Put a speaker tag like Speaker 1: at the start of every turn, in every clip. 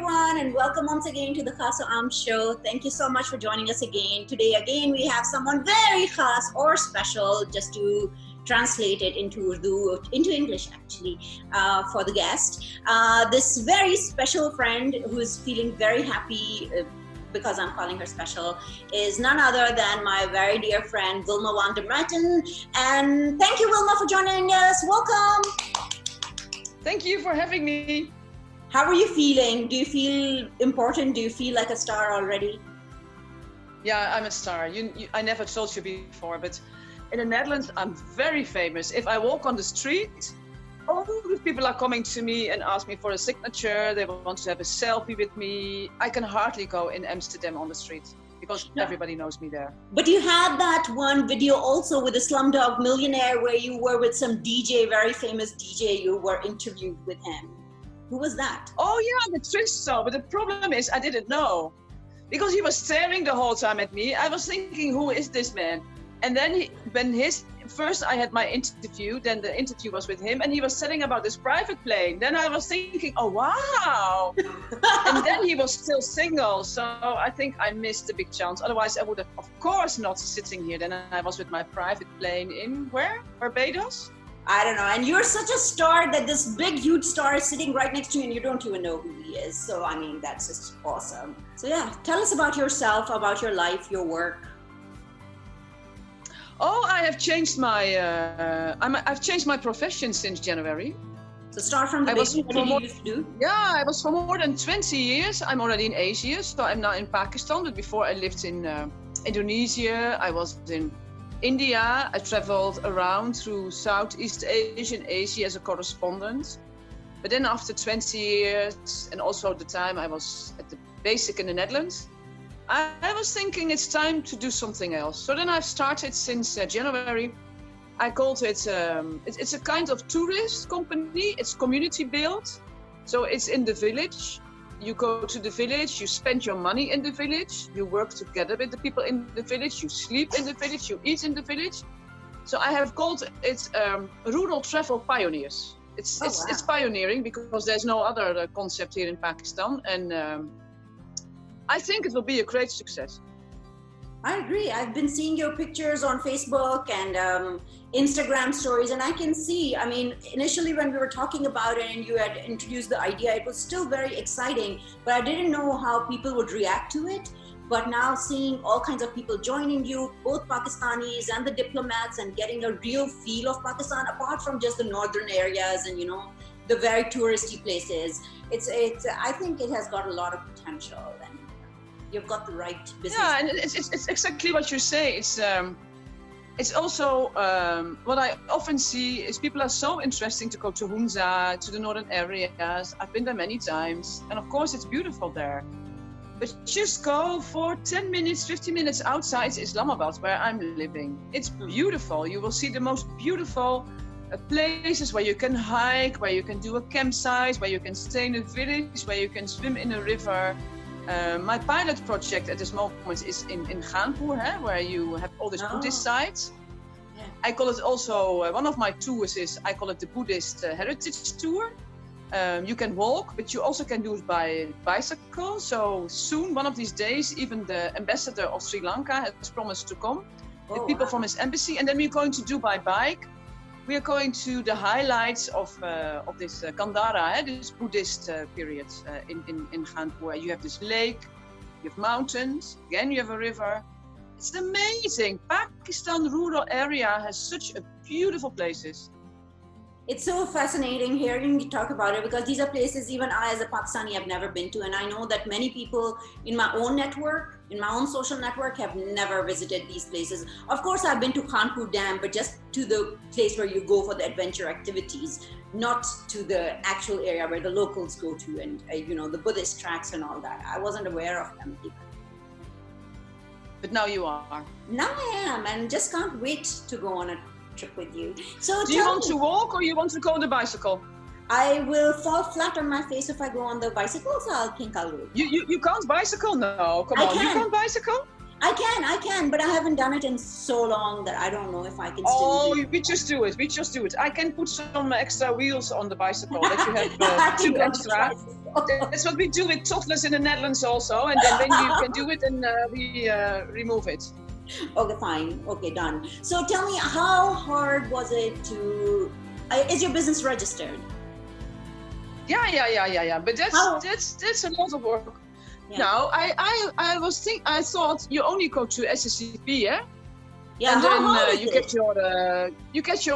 Speaker 1: everyone, and welcome once again to the Khaas-o-Aam Show. Thank you so much for joining us again. Today, again, we have someone very khas or special, just to translate it into Urdu, into English actually, for the guest. This very special friend who is feeling very happy because I'm calling her special is none other than my very dear friend Wilma Maten. And thank you, Wilma, for joining us. Welcome.
Speaker 2: Thank you for having me.
Speaker 1: How are you feeling? Do you feel important? Do you feel like a star already?
Speaker 2: Yeah, I'm a star. I never told you before, but in the Netherlands, I'm very famous. If I walk on the street, all the people are coming to me and ask me for a signature. They want to have a selfie with me. I can hardly go in Amsterdam on the street because everybody knows me there.
Speaker 1: But you had that one video also with a Slumdog Millionaire where you were with some DJ, very famous DJ. You were interviewed with him. Who was that?
Speaker 2: Oh yeah, the Tristo. But the problem is I didn't know because he was staring the whole time at me. I was thinking, who is this man? And then first I had my interview, then the interview was with him and he was telling about this private plane. Then I was thinking, oh wow. And then he was still single. So I think I missed the big chance. Otherwise I would have, of course, not sitting here. Then I was with my private plane in where? Barbados?
Speaker 1: I don't know. And you're such a star that this big, huge star is sitting right next to you and you don't even know who he is. So, I mean, that's just awesome. So yeah, tell us about yourself, about your life, your work.
Speaker 2: Oh, I have changed I've changed my profession since January.
Speaker 1: So start from the beginning. What did you used to do?
Speaker 2: Yeah, I was for more than 20 years. I'm already in Asia, so I'm now in Pakistan. But before I lived in Indonesia, I was in India. I traveled around through Southeast Asia and Asia as a correspondent. But then after 20 years, and also the time I was at the basic in the Netherlands, I was thinking it's time to do something else. So then I've started since January. I called it, it's a kind of tourist company. It's community built. So it's in the village. You go to the village, you spend your money in the village, you work together with the people in the village, you sleep in the village, you eat in the village. So I have called it Rural Travel Pioneers. It's pioneering because there's no other concept here in Pakistan. And I think it will be a great success.
Speaker 1: I agree. I've been seeing your pictures on Facebook and Instagram stories, and I can see, I mean, initially when we were talking about it and you had introduced the idea, it was still very exciting, but I didn't know how people would react to it. But now seeing all kinds of people joining you, both Pakistanis and the diplomats, and getting a real feel of Pakistan, apart from just the northern areas and, you know, the very touristy places, I think it has got a lot of potential. And you've got the right business.
Speaker 2: Yeah, and it's exactly what you say. It's also what I often see is people are so interesting to go to Hunza, to the northern areas. I've been there many times, and of course it's beautiful there. But just go for 10 minutes, 15 minutes outside Islamabad, where I'm living. It's beautiful. You will see the most beautiful places where you can hike, where you can do a campsite, where you can stay in a village, where you can swim in a river. My pilot project at this moment is in Khaanpur, where you have all these Buddhist sites.
Speaker 1: Yeah.
Speaker 2: I call it also, one of my tours is, I call it the Buddhist Heritage Tour. You can walk, but you also can do it by bicycle. So soon, one of these days, even the ambassador of Sri Lanka has promised to come, with people from his embassy, and then we're going to do by bike. We are going to the highlights of this Gandhara, this Buddhist period in Khaanpur. You have this lake, you have mountains, again you have a river. It's amazing. Pakistan rural area has such a beautiful places.
Speaker 1: It's so fascinating hearing you talk about it because these are places even I as a Pakistani have never been to, and I know that many people in my own network, in my own social network, have never visited these places. Of course, I've been to Khaanpur Dam, but just to the place where you go for the adventure activities, not to the actual area where the locals go to and you know, the Buddhist tracks and all that. I wasn't aware of them either.
Speaker 2: But now you are.
Speaker 1: Now I am, and just can't wait to go on a trip with you. So
Speaker 2: do you want to walk or you want to go on the bicycle?
Speaker 1: I will fall flat on my face if I go on the bicycle, so I think I'll do it.
Speaker 2: You can't bicycle? No, come on. You can't bicycle?
Speaker 1: I can, but I haven't done it in so long that I don't know if I can still do it.
Speaker 2: We just do it. I can put some extra wheels on the bicycle that you have 2 extra. That's what we do with toddlers in the Netherlands also. And then when you can do it, then we remove it.
Speaker 1: Okay, fine. Okay, done. So tell me, how hard was it to? Is your business registered?
Speaker 2: Yeah. But that's a lot of work. Yeah. Now I thought you only go to SSCP, yeah?
Speaker 1: Yeah.
Speaker 2: And then you get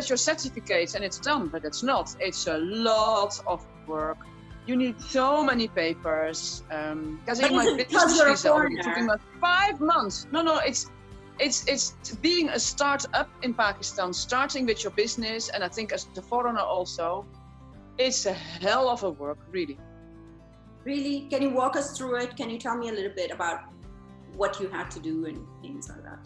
Speaker 2: your certificate and it's done. But it's not. It's a lot of work. You need so many papers. Because my business visa already took me 5 months. No, it's being a startup in Pakistan, starting with your business, and I think as a foreigner also, it's a hell of a work, really.
Speaker 1: Really? Can you walk us through it? Can you tell me a little bit about what you had to do and things like that?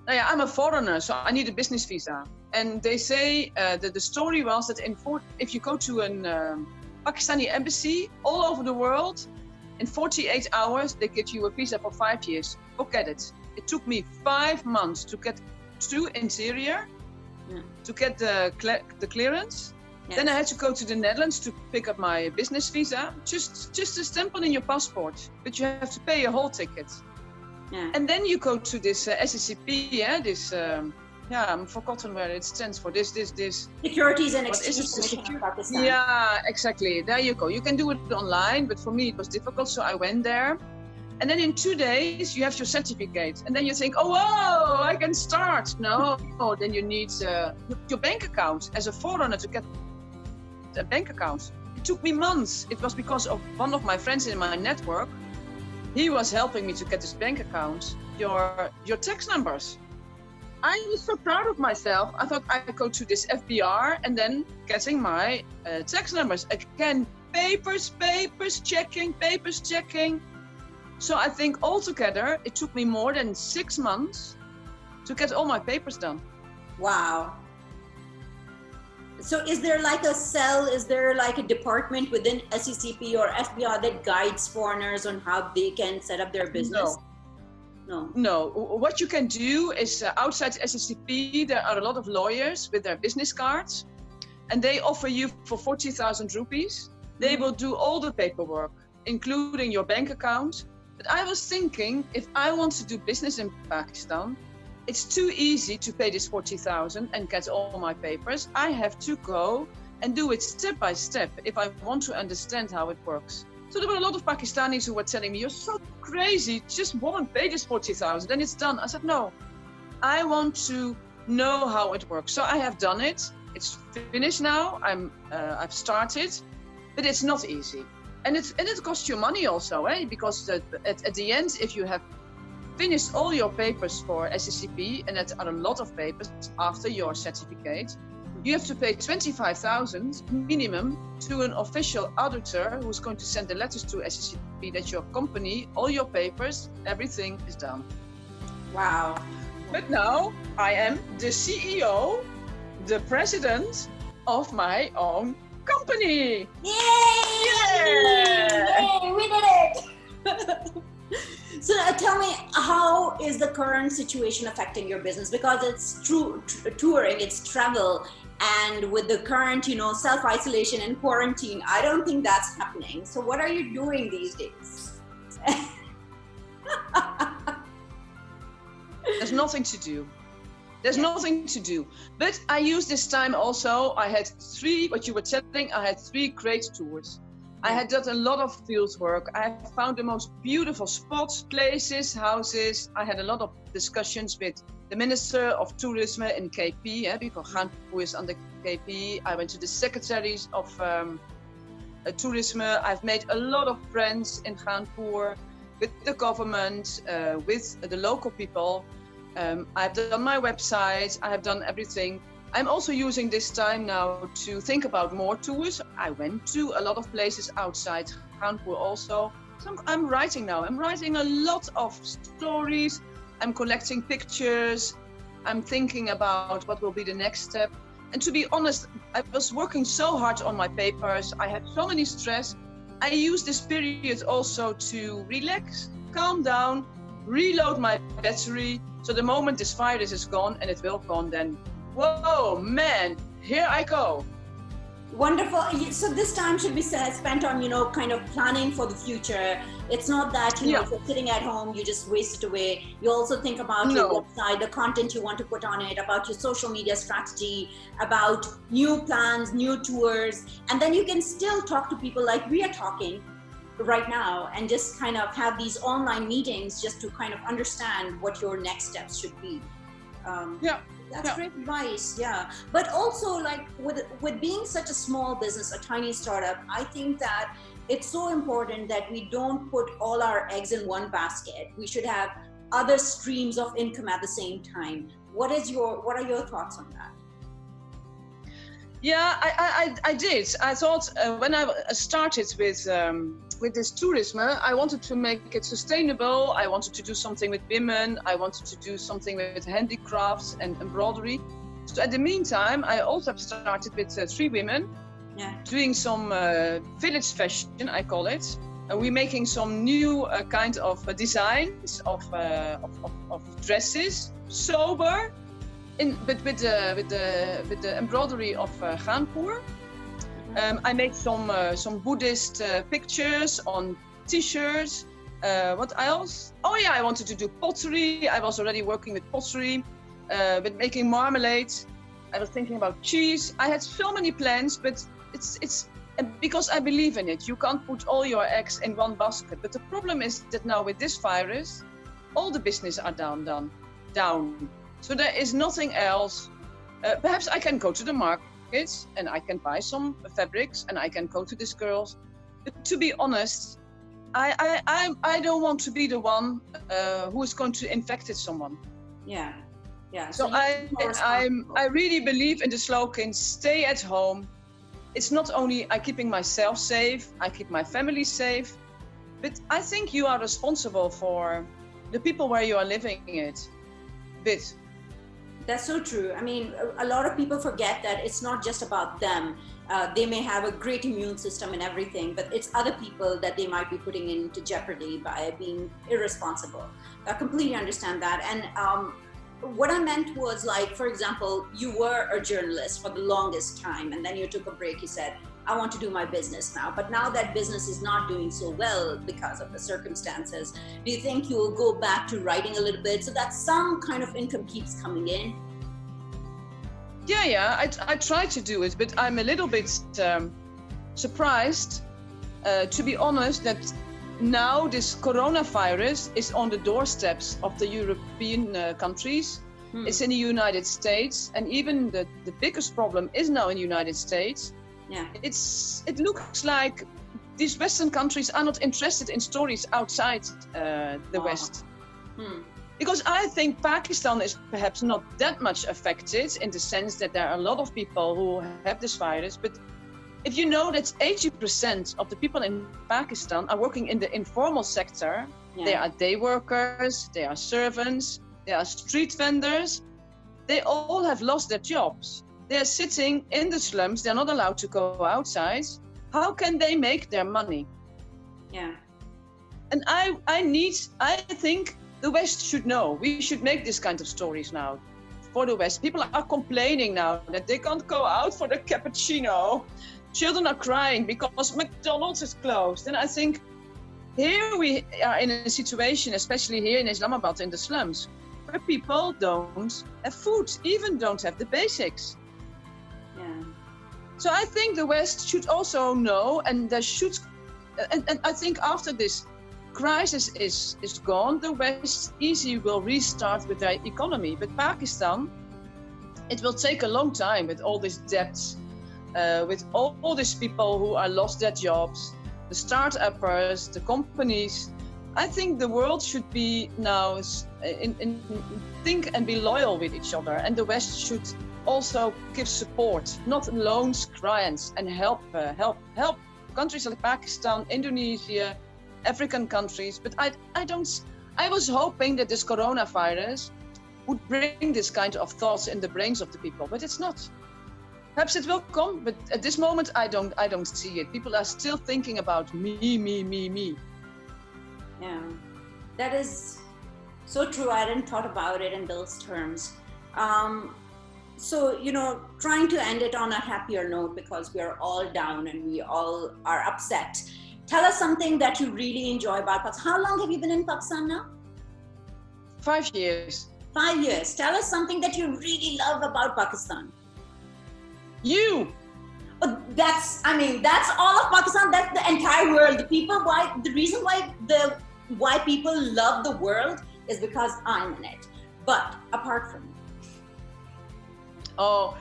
Speaker 2: Yeah, I'm a foreigner, so I need a business visa. And they say that the story was that if you go to a Pakistani embassy all over the world, in 48 hours, they give you a visa for 5 years. Forget it. It took me 5 months to get through interior, to get the clearance. Yes. Then I had to go to the Netherlands to pick up my business visa, just a stamp in your passport, but you have to pay a whole ticket. Yeah. And then you go to this SSCP, I'm forgotten where it stands for. This.
Speaker 1: Securities and Exchange Commission of Pakistan.
Speaker 2: Yeah, exactly. There you go. You can do it online, but for me it was difficult, so I went there. And then in 2 days you have your certificate, and then you think, oh, whoa, I can start. No, then you need your bank account as a foreigner to get a bank account. It took me months. It was because of one of my friends in my network. He was helping me to get this bank account, your tax numbers. I was so proud of myself. I thought I could go to this FBR and then getting my tax numbers. Again, papers checking. So I think altogether, it took me more than 6 months to get all my papers done.
Speaker 1: Wow. So is there like a cell, is there like a department within SCCP or FBR that guides foreigners on how they can set up their business?
Speaker 2: No. What you can do is outside SCCP, there are a lot of lawyers with their business cards, and they offer you for 40,000 rupees. They will do all the paperwork, including your bank account. But I was thinking, if I want to do business in Pakistan, it's too easy to pay this 40,000 and get all my papers. I have to go and do it step by step if I want to understand how it works. So there were a lot of Pakistanis who were telling me, you're so crazy, just one pay this 40,000, then it's done. I said, no, I want to know how it works. So I have done it. It's finished now. I've started, but it's not easy. And it costs you money also, because at the end, if you have finished all your papers for SCCP, and that are a lot of papers after your certificate, you have to pay 25,000 minimum to an official auditor who's going to send the letters to SCCP that your company, all your papers, everything is done.
Speaker 1: Wow.
Speaker 2: But now I am the CEO, the president of my own company.
Speaker 1: Yay! Yay! We did it! So tell me, how is the current situation affecting your business? Because it's touring, it's travel, and with the current, self-isolation and quarantine, I don't think that's happening. So what are you doing these days?
Speaker 2: There's nothing to do. Nothing to do. But I used this time also. I had three great tours. I had done a lot of field work. I found the most beautiful spots, places, houses. I had a lot of discussions with the Minister of Tourism in KP, because Khaanpur is under KP. I went to the secretaries of tourism. I've made a lot of friends in Khaanpur with the government, with the local people. I've done my website. I have done everything. I'm also using this time now to think about more tours. I went to a lot of places outside Khaanpur also. So I'm writing now. I'm writing a lot of stories. I'm collecting pictures. I'm thinking about what will be the next step. And to be honest, I was working so hard on my papers. I had so many stress. I used this period also to relax, calm down, reload my battery. So the moment this virus is gone, and it will gone, then whoa, man, here I go.
Speaker 1: Wonderful. So this time should be spent on, kind of planning for the future. It's not that, if you're sitting at home, you just waste it away. You also think about your website, the content you want to put on it, about your social media strategy, about new plans, new tours. And then you can still talk to people like we are talking right now and just kind of have these online meetings just to kind of understand what your next steps should be. That's great advice. Yeah. But also, like with being such a small business, a tiny startup, I think that it's so important that we don't put all our eggs in one basket. We should have other streams of income at the same time. What are your thoughts on that?
Speaker 2: Yeah, I did. I thought when I started with this tourism, I wanted to make it sustainable. I wanted to do something with women. I wanted to do something with handicrafts and embroidery. So at the meantime, I also started with 3 women doing some village fashion, I call it. We're making some new kind of designs of dresses, sober. But with the embroidery of Ghanpur. I made some Buddhist pictures on T-shirts. What else? Oh yeah, I wanted to do pottery. I was already working with pottery, but making marmalade. I was thinking about cheese. I had so many plans, but it's because I believe in it. You can't put all your eggs in one basket. But the problem is that now with this virus, all the business are down. So there is nothing else. Perhaps I can go to the markets and I can buy some fabrics and I can go to these girls. But to be honest, I don't want to be the one who is going to infect someone.
Speaker 1: Yeah.
Speaker 2: So I really believe in the slogan, stay at home. It's not only I keeping myself safe, I keep my family safe, but I think you are responsible for the people where you are living it with.
Speaker 1: That's so true. I mean, a lot of people forget that it's not just about them. They may have a great immune system and everything, but it's other people that they might be putting into jeopardy by being irresponsible. I completely understand that. And what I meant was, like, for example, you were a journalist for the longest time, and then you took a break. You said, I want to do my business now. But now that business is not doing so well because of the circumstances, do you think you will go back to writing a little bit so that some kind of income keeps coming in?
Speaker 2: Yeah, I try to do it, but I'm a little bit surprised, to be honest, that now this coronavirus is on the doorsteps of the European countries. It's in the United States, and even the biggest problem is now in the United States.
Speaker 1: Yeah.
Speaker 2: It looks like these Western countries are not interested in stories outside the West. Because I think Pakistan is perhaps not that much affected in the sense that there are a lot of people who have this virus. But if you know that 80% of the people in Pakistan are working in the informal sector, they are day workers, they are servants, they are street vendors, they all have lost their jobs. They're sitting in the slums, they're not allowed to go outside. How can they make their money?
Speaker 1: Yeah.
Speaker 2: And I think the West should know. We should make this kind of stories now for the West. People are complaining now that they can't go out for the cappuccino. Children are crying because McDonald's is closed. And I think here we are in a situation, especially here in Islamabad in the slums, where people don't have food, even don't have the basics. So I think the West should also know, and there should, and I think after this crisis is gone, the West easily will restart with their economy. But Pakistan, it will take a long time with all these debts, with all these people who are lost their jobs, the start-uppers, the companies. I think the world should be now think and be loyal with each other, and the West should also give support, not loans, grants, and help countries like Pakistan, Indonesia, African countries. But I was hoping that this coronavirus would bring this kind of thoughts in the brains of the people, but it's not. Perhaps it will come, but at this moment I don't see it. People are still thinking about me.
Speaker 1: Yeah, that is so true. I hadn't thought about it in those terms. So, trying to end it on a happier note because we are all down and we all are upset. Tell us something that you really enjoy about Pakistan. How long have you been in Pakistan now?
Speaker 2: 5 years.
Speaker 1: 5 years. Tell us something that you really love about Pakistan.
Speaker 2: You.
Speaker 1: That's all of Pakistan. That's the entire world. The reason why people love the world is because I'm in it. But apart from it.
Speaker 2: Oh,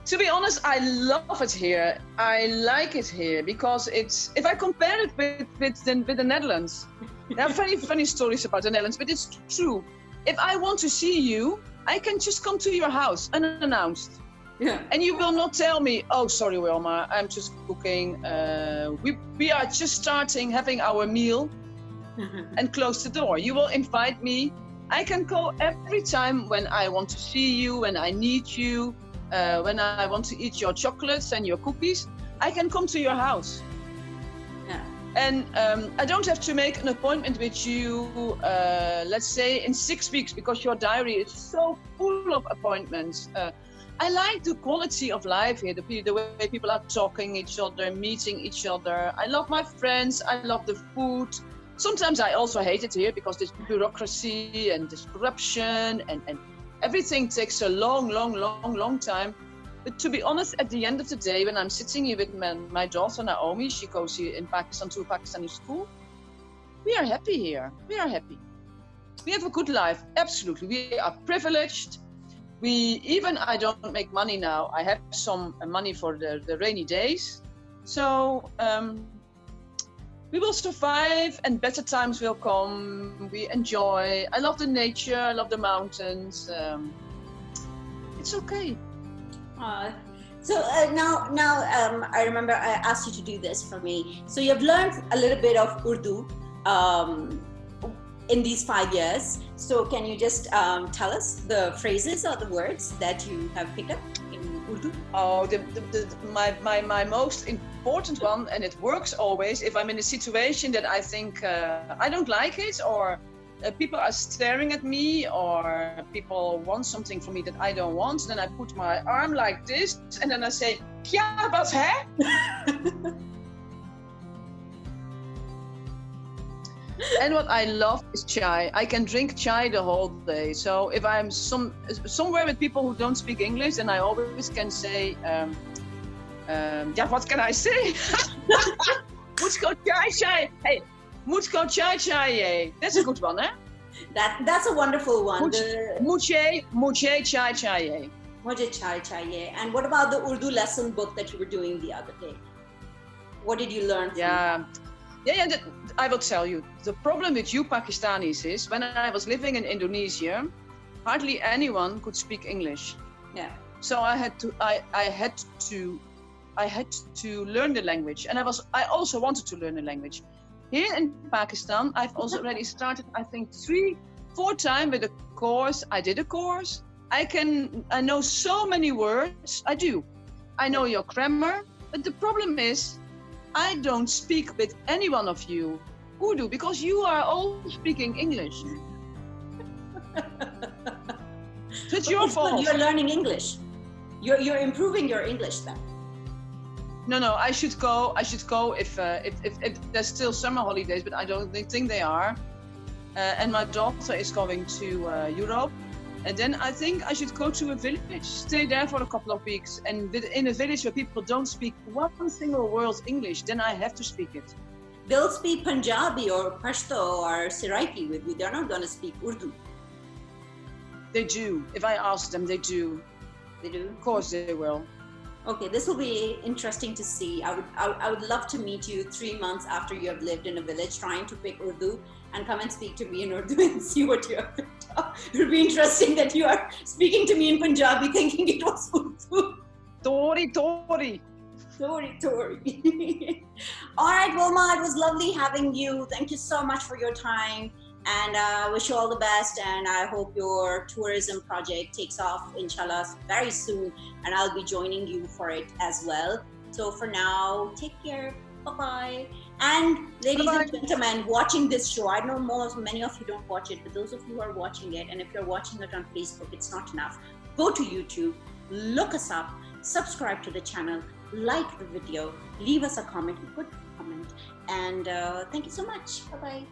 Speaker 2: to be honest, I love it here. I like it here because if I compare it with the Netherlands, there are very funny stories about the Netherlands, but it's true. If I want to see you, I can just come to your house unannounced.
Speaker 1: Yeah.
Speaker 2: And you will not tell me, oh, sorry, Wilma, I'm just cooking. We are just starting having our meal and close the door. You will invite me. I can go every time when I want to see you, when I need you, when I want to eat your chocolates and your cookies. I can come to your house.
Speaker 1: Yeah.
Speaker 2: And I don't have to make an appointment with you, let's say in 6 weeks, because your diary is so full of appointments. I like the quality of life here, the way people are talking each other, meeting each other. I love my friends, I love the food. Sometimes I also hate it here because there's bureaucracy and there's corruption and everything takes a long time. But to be honest, at the end of the day, when I'm sitting here with my daughter Naomi, she goes here in Pakistan to a Pakistani school. We are happy here. We are happy. We have a good life. Absolutely. We are privileged. I don't make money now. I have some money for the rainy days. So we will survive and better times will come. We enjoy. I love the nature. I love the mountains. It's okay.
Speaker 1: So now I remember I asked you to do this for me. So you've learned a little bit of Urdu in these 5 years. So can you just tell us the phrases or the words that you have picked up in Urdu?
Speaker 2: Oh, my most important one, and it works always, if I'm in a situation that I think I don't like it, or people are staring at me, or people want something from me that I don't want, then I put my arm like this, and then I say, "Kya baat hai?" And what I love is chai. I can drink chai the whole day. So if I'm somewhere with people who don't speak English, then I always can say, yeah, what can I say? Mujhko chai. Hey, mujhko chai. That's a good one, eh?
Speaker 1: That's a wonderful one.
Speaker 2: Mujhe chai.
Speaker 1: Mujhe chai. And what about the Urdu lesson book that you were doing the other day? What did you learn from that?
Speaker 2: Yeah, I will tell you. The problem with you Pakistanis is, when I was living in Indonesia, hardly anyone could speak English.
Speaker 1: Yeah.
Speaker 2: So I had to learn the language, and I also wanted to learn the language. Here in Pakistan, I've also already started, I think 3-4 times with a course. I did a course. I know so many words. I do. I know your grammar, but the problem is, I don't speak with any one of you Urdu because you are all speaking English. So it's your fault.
Speaker 1: You're learning English. You're improving your English then.
Speaker 2: No, I should go if there's still summer holidays, but I don't think they are. And my daughter is going to Europe. And then I think I should go to a village, stay there for a couple of weeks. And in a village where people don't speak one single word English, then I have to speak it.
Speaker 1: They'll speak Punjabi or Pashto or Seraiki with you. They're not going to speak Urdu.
Speaker 2: They do. If I ask them, they do.
Speaker 1: They do?
Speaker 2: Of course they will.
Speaker 1: Okay, this will be interesting to see. I would love to meet you 3 months after you have lived in a village trying to pick Urdu and come and speak to me in Urdu and see what you have picked up. It would be interesting that you are speaking to me in Punjabi thinking it was Urdu.
Speaker 2: Tori.
Speaker 1: All right, Wilma, it was lovely having you. Thank you so much for your time. And I wish you all the best, and I hope your tourism project takes off, inshallah, very soon, and I'll be joining you for it as well. So for now, take care. Bye-bye. And ladies and gentlemen, watching this show, I know many of you don't watch it, but those of you who are watching it, and if you're watching it on Facebook, it's not enough. Go to YouTube, look us up, subscribe to the channel, like the video, leave us a comment, a good comment. And thank you so much. Bye-bye.